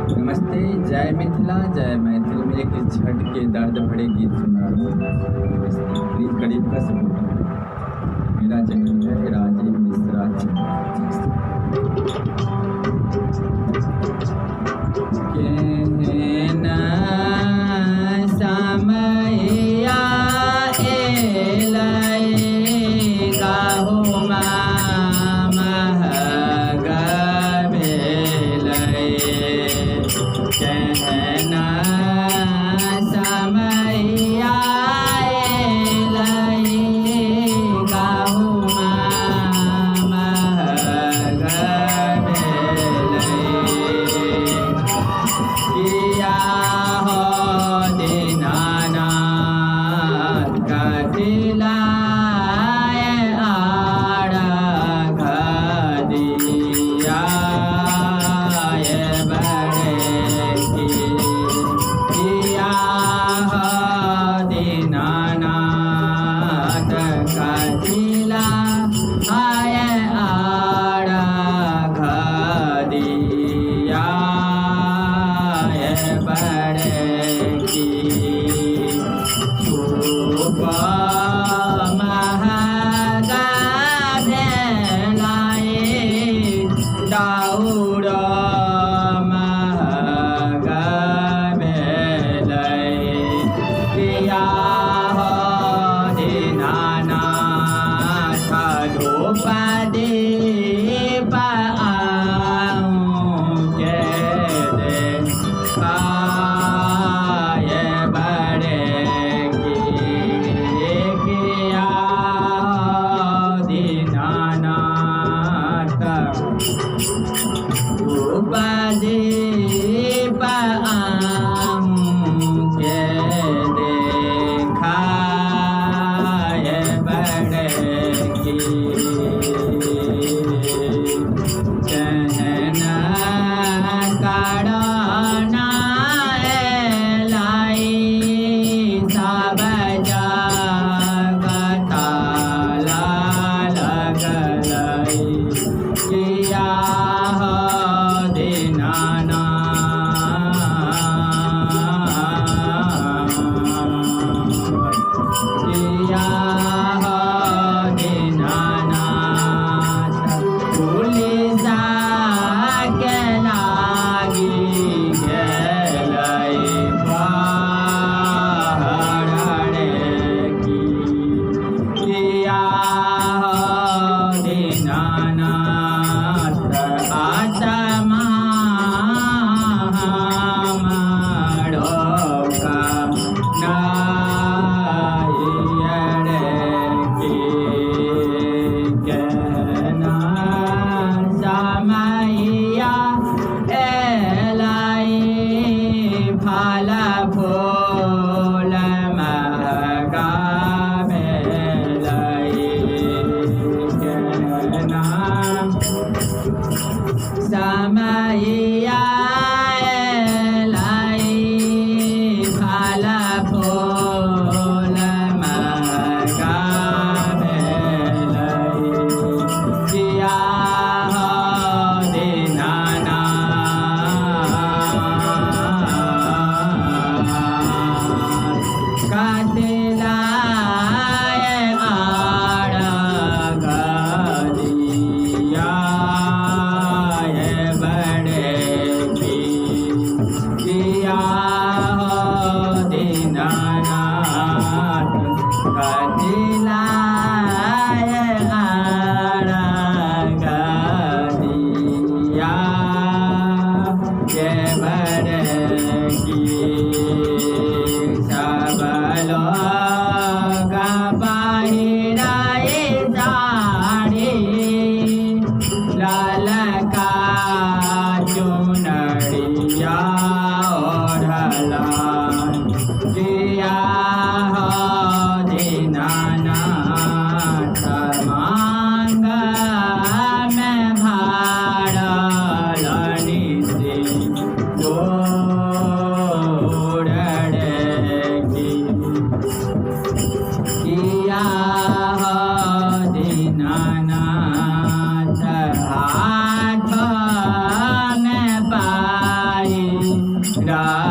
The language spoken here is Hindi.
नमस्ते, जय मिथिला, जय मैथिल में एक छठ के दर्द भरे गीत सुना रहा हूँ। प्लीज गरीब का सपोर्ट करें। मेरा चैनल है राजीव मिश्रा कहना समैया किया हो दीनानाथ कथिलाय आड़ा घदिया बड़े किया हो दीनानाथ कथिलाय आड़ा घदिया बड़े की खूब महगा भेलाए दाऊर महगा भेलाए किया हो दीनानाथ द्रौपदी समैया फल फूल महगा भेलै किया हो दीनानाथ कथिलाय आड़ा घदिया किया हो दीनानाथ कथिलाय आड़ा घदिया बड़े की सब लोग बाहिराए साड़ी लाल का चुनरिया ओढ़ला किया हो दीनानाथ मांग में भाड़लनी से गोड़ेगी किया हो दीनानाथ हाथ में पाई रा